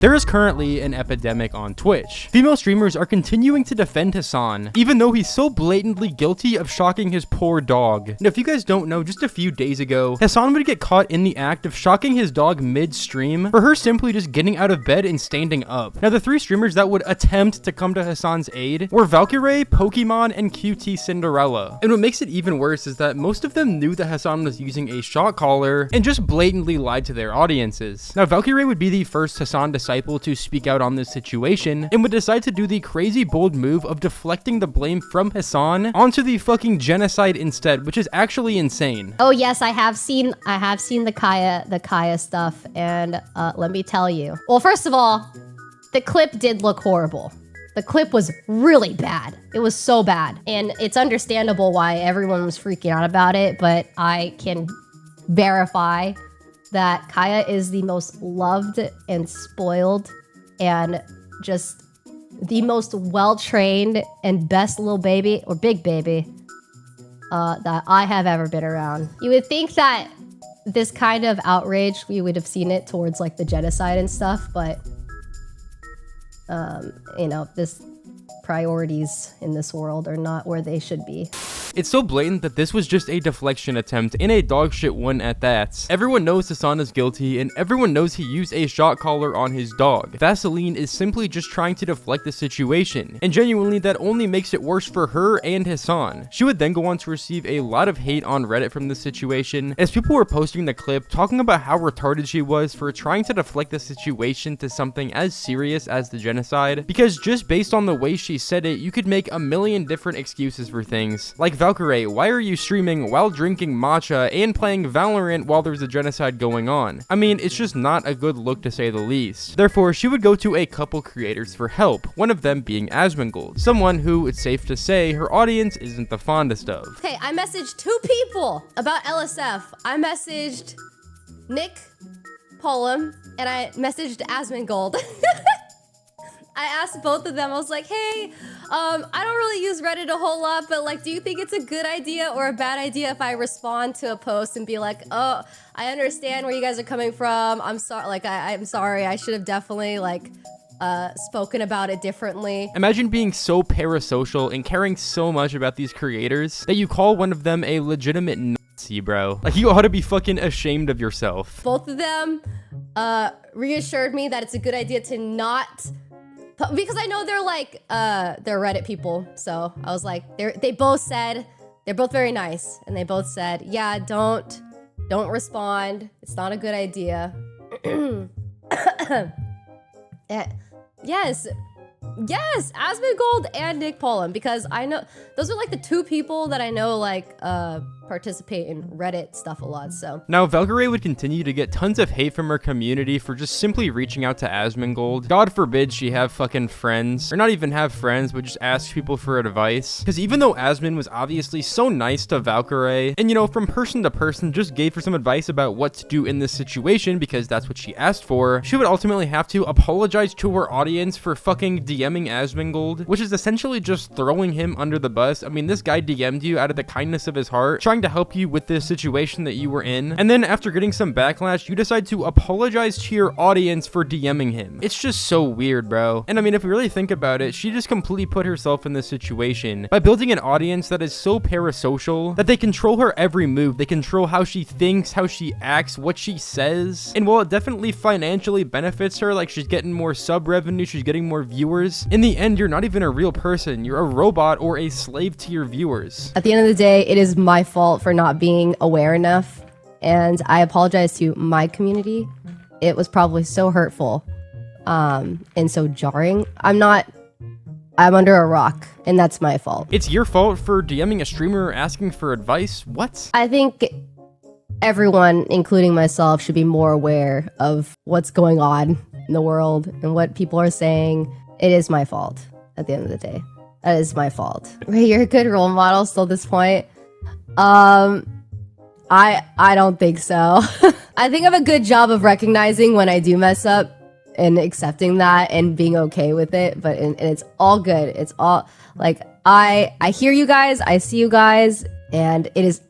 There is currently an epidemic on Twitch. Female streamers are continuing to defend Hasan, even though he's so blatantly guilty of shocking his poor dog. And if you guys don't know, just a few days ago, Hasan would get caught in the act of shocking his dog mid-stream for her simply just getting out of bed and standing up. Now, the three streamers that would attempt to come to Hasan's aid were Valkyrae, Pokimane, and QTCinderella. And what makes it even worse is that most of them knew that Hasan was using a shot caller and just blatantly lied to their audiences. Now, Valkyrae would be the first Hasan disciple to speak out on this situation and would decide to do the crazy bold move of deflecting the blame from Hasan onto the fucking genocide instead, which is actually insane. Oh yes, I have seen the Kaya stuff, and let me tell you. Well, first of all, the clip did look horrible. The clip was really bad. It was so bad, and it's understandable why everyone was freaking out about it, but I can verify that Kaya is the most loved and spoiled and just the most well-trained and best little baby, or big baby, that I have ever been around. You would think that this kind of outrage, we would have seen it towards like the genocide and stuff, but you know, this priorities in this world are not where they should be. It's so blatant that this was just a deflection attempt, and a dogshit one at that. Everyone knows Hasan is guilty, and everyone knows he used a shot collar on his dog. Vaseline is simply just trying to deflect the situation, and genuinely that only makes it worse for her and Hasan. She would then go on to receive a lot of hate on Reddit from this situation, as people were posting the clip talking about how retarded she was for trying to deflect the situation to something as serious as the genocide, because just based on the way she said it, you could make a million different excuses for things. Like, Valkyrae, why are you streaming while drinking matcha and playing Valorant while there's a genocide going on? I mean, it's just not a good look to say the least. Therefore, she would go to a couple creators for help, one of them being Asmongold, someone who, it's safe to say, her audience isn't the fondest of. Okay, I messaged two people about LSF. I messaged Nick Pollum and I messaged Asmongold. I asked both of them, I was like, hey, I don't really use Reddit a whole lot, but like, do you think it's a good idea or a bad idea if I respond to a post and be like, oh, I understand where you guys are coming from. I'm sorry, like, I'm sorry, I should have definitely like spoken about it differently. Imagine being so parasocial and caring so much about these creators that you call one of them a legitimate Nazi, bro. Like, you ought to be fucking ashamed of yourself. Both of them reassured me that it's a good idea to not, because I know they're like, they're Reddit people. So I was like, they both said, they're both very nice. And they both said, yeah, don't respond. It's not a good idea. Yes, Asmongold and Nick Pollum, because I know, those are like the two people that I know like, participate in Reddit stuff a lot, so. Now, Valkyrae would continue to get tons of hate from her community for just simply reaching out to Asmongold. God forbid she have fucking friends, or not even have friends, but just ask people for advice. Because even though Asmon was obviously so nice to Valkyrae, and you know, from person to person just gave her some advice about what to do in this situation because that's what she asked for, she would ultimately have to apologize to her audience for fucking DMing Asmongold, which is essentially just throwing him under the bus. I mean, this guy DM'd you out of the kindness of his heart, trying to help you with this situation that you were in, and then after getting some backlash, you decide to apologize to your audience for DMing him. It's just so weird, bro. And I mean, if we really think about it, she just completely put herself in this situation by building an audience that is so parasocial that they control her every move. They control how she thinks, how she acts, what she says. And while it definitely financially benefits her, like she's getting more sub revenue, she's getting more viewers, in the end, you're not even a real person. You're a robot or a slave to your viewers. At the end of the day, it is my fault for not being aware enough, and I apologize to my community. It was probably so hurtful and so jarring. I'm under a rock, and that's my fault. It's your fault for DMing a streamer asking for advice? What? I think everyone, including myself, should be more aware of what's going on in the world and what people are saying. It is my fault at the end of the day. That is my fault. Ray, you're a good role model still at this point. I don't think so. I think I have a good job of recognizing when I do mess up and accepting that and being okay with it, but and it's all good. It's all like, I hear you guys, I see you guys, and it is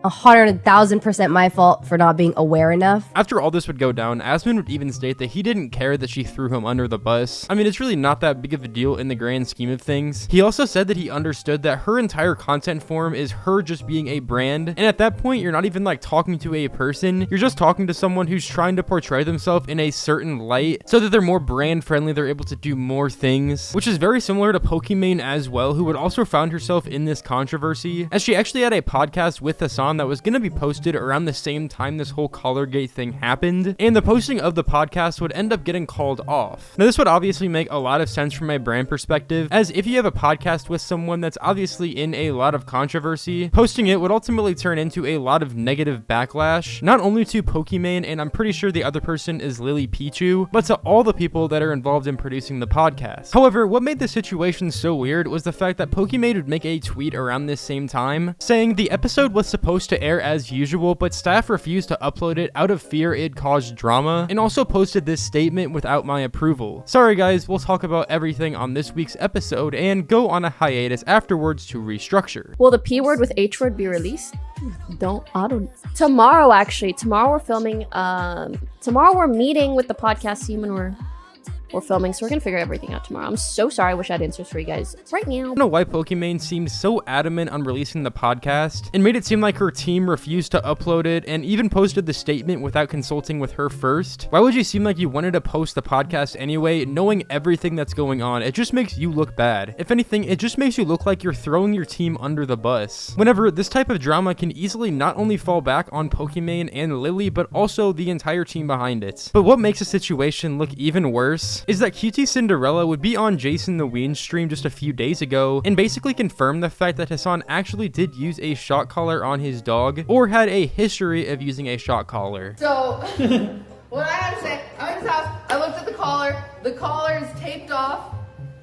100,000% my fault for not being aware enough. After all this would go down, Asmund would even state that he didn't care that she threw him under the bus. I mean, it's really not that big of a deal in the grand scheme of things. He also said that he understood that her entire content form is her just being a brand, and at that point, you're not even like talking to a person, you're just talking to someone who's trying to portray themselves in a certain light so that they're more brand friendly, they're able to do more things, which is very similar to Pokimane as well, who would also found herself in this controversy, as she actually had a podcast with Hasan that was going to be posted around the same time this whole Collargate thing happened, and the posting of the podcast would end up getting called off. Now, this would obviously make a lot of sense from my brand perspective, as if you have a podcast with someone that's obviously in a lot of controversy, posting it would ultimately turn into a lot of negative backlash, not only to Pokimane, and I'm pretty sure the other person is Lily Pichu, but to all the people that are involved in producing the podcast. However, what made the situation so weird was the fact that Pokimane would make a tweet around this same time, saying the episode was supposed to air as usual, but staff refused to upload it out of fear it'd cause drama, and also posted this statement without my approval. Sorry guys, we'll talk about everything on this week's episode and go on a hiatus afterwards to restructure. Will the P word with H word be released? Tomorrow, actually. Tomorrow we're filming, tomorrow we're meeting with the podcast team and we're filming, so we're gonna figure everything out tomorrow. I'm so sorry. I wish I had answers for you guys right now. I don't know why Pokimane seemed so adamant on releasing the podcast and made it seem like her team refused to upload it and even posted the statement without consulting with her first. Why would you seem like you wanted to post the podcast anyway, knowing everything that's going on? It just makes you look bad. If anything, it just makes you look like you're throwing your team under the bus. Whenever this type of drama can easily not only fall back on Pokimane and Lily, but also the entire team behind it. But what makes the situation look even worse is that QTCinderella would be on Jason the Ween's stream just a few days ago and basically confirm the fact that Hasan actually did use a shock collar on his dog, or had a history of using a shock collar. So, what I have to say, I'm in his house, I looked at the collar is taped off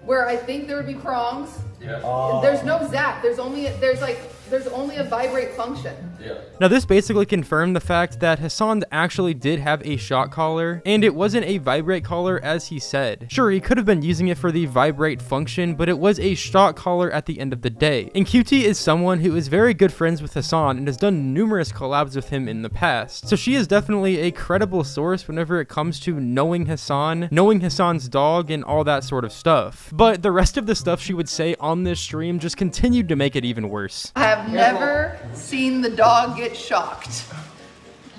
where I think there would be prongs. Yeah. There's no zap, there's only a vibrate function. Yeah. Now this basically confirmed the fact that Hasan actually did have a shock collar, and it wasn't a vibrate collar as he said. Sure, he could have been using it for the vibrate function, but it was a shock collar at the end of the day. And QT is someone who is very good friends with Hasan and has done numerous collabs with him in the past. So she is definitely a credible source whenever it comes to knowing Hasan, knowing Hasan's dog, and all that sort of stuff. But the rest of the stuff she would say on this stream just continued to make it even worse. I have never seen the dog get shocked.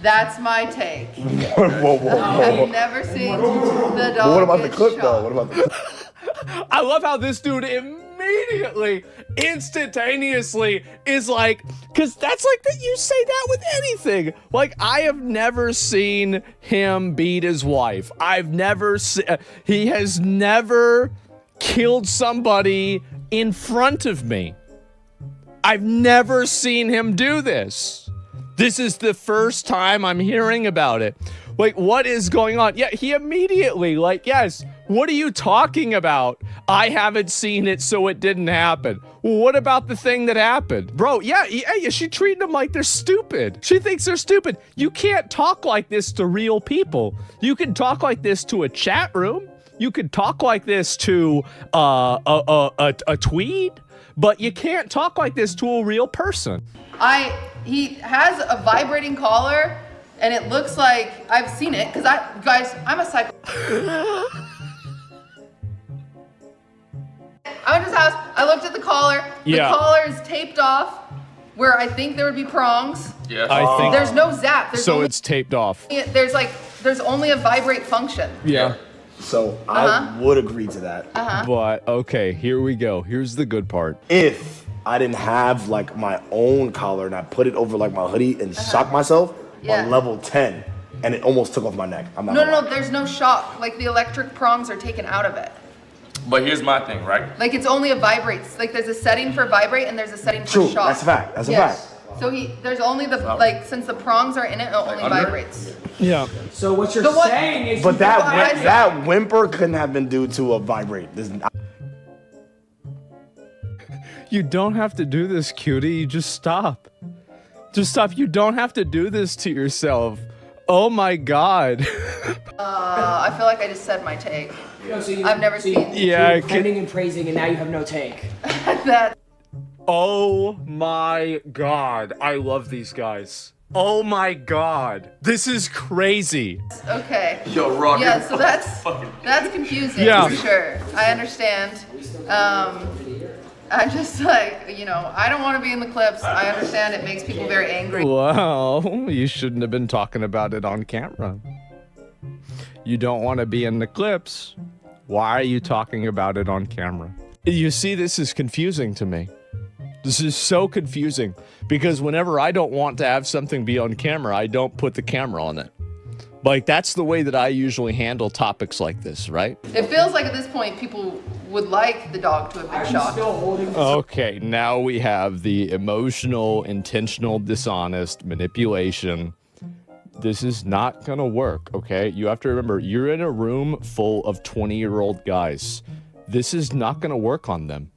That's my take. I've never seen the dog. But what about get the clip shocked. though? What about the I love how this dude immediately, instantaneously is like, because that's like that you say that with anything. Like, I have never seen him beat his wife. I've never seen, he has never killed somebody in front of me. I've never seen him do this. This is the first time I'm hearing about it. Like, what is going on? Yeah, he immediately, like, yes, what are you talking about? I haven't seen it, so it didn't happen. Well, what about the thing that happened? Bro, yeah, she treating them like they're stupid. She thinks they're stupid. You can't talk like this to real people. You can talk like this to a chat room. You could talk like this to a tweet. But you can't talk like this to a real person. He has a vibrating collar, and it looks like I've seen it, because I'm a psycho. I'm in his house, I looked at the collar. Yeah. The collar is taped off where I think there would be prongs. Yeah. I think There's no zap. it's taped off. There's only a vibrate function. Yeah. So I would agree to that. But okay, here we go. Here's the good part. If I didn't have like my own collar and I put it over like my hoodie and shocked myself on level 10 and it almost took off my neck. I'm not No, there's no shock. Like, the electric prongs are taken out of it. But here's my thing, right? Like, it's only a vibrate. Like, there's a setting for vibrate and there's a setting for True, shock. that's a fact. That's a fact. So there's only since the prongs are in it only vibrates. Yeah. So what you're saying is, But that whimper couldn't have been due to a vibrate. You don't have to do this, cutie. You just stop. Just stop. You don't have to do this to yourself. Oh my God. I feel like I just said my take. No, so I've never seen. Yeah. defending and praising, and now you have no take. That. Oh my god, I love these guys. Oh my god, this is crazy. Okay. Yo, Rock. Yeah, so that's confusing Yeah. for sure. I understand. I just like, you know, I don't want to be in the clips. I understand it makes people very angry. Well, you shouldn't have been talking about it on camera. You don't want to be in the clips. Why are you talking about it on camera? You see, this is confusing to me. This is so confusing because whenever I don't want to have something be on camera, I don't put the camera on it. Like, that's the way that I usually handle topics like this, right? It feels like at this point people would like the dog to have been shot. Okay, now we have the emotional, intentional, dishonest manipulation. This is not gonna work, okay? You have to remember, you're in a room full of 20-year-old guys. This is not gonna work on them.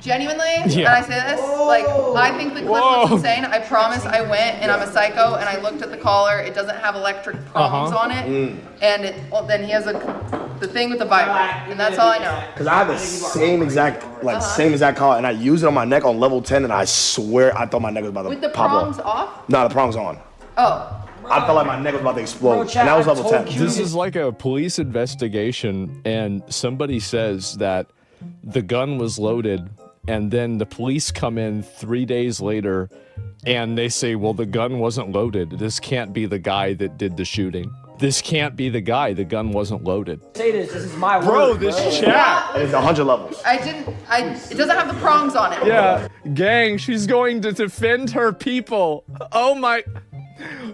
Genuinely, and I say this, like, I think the clip looks insane. I promise I went and I'm a psycho and I looked at the collar. It doesn't have electric prongs on it. And then he has the thing with the vibrate. And that's all I know. Because I have the same exact, same exact collar, and I use it on my neck on level 10, and I swear I thought my neck was about to With the pop prongs off. off? No, the prongs on. Oh. I felt like my neck was about to explode, and that was level 10. This is like a police investigation, and somebody says that the gun was loaded, and then the police come in 3 days later, and they say, well, the gun wasn't loaded. This can't be the guy that did the shooting. This can't be the guy. The gun wasn't loaded. Say this is my word. Bro, this chat. It's 100 levels. It doesn't have the prongs on it. Yeah, gang, she's going to defend her people. Oh my,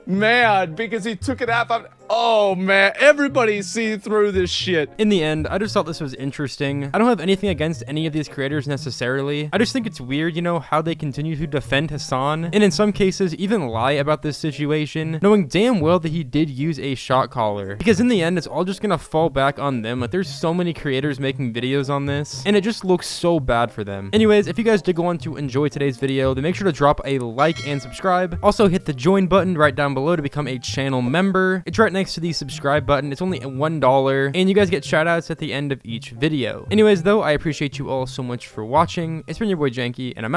man, because he took it out. Oh man, everybody see through this shit. In the end, I just thought this was interesting. I don't have anything against any of these creators necessarily. I just think it's weird, you know, how they continue to defend Hasan, and in some cases even lie about this situation, knowing damn well that he did use a shot collar. Because in the end, it's all just gonna fall back on them. Like, there's so many creators making videos on this, and it just looks so bad for them. Anyways, if you guys did go on to enjoy today's video, then make sure to drop a like and subscribe. Also, hit the join button right down below to become a channel member. It's right next to the subscribe button. It's only $1, and you guys get shoutouts at the end of each video. Anyways, though, I appreciate you all so much for watching. It's been your boy Janky, and I'm out.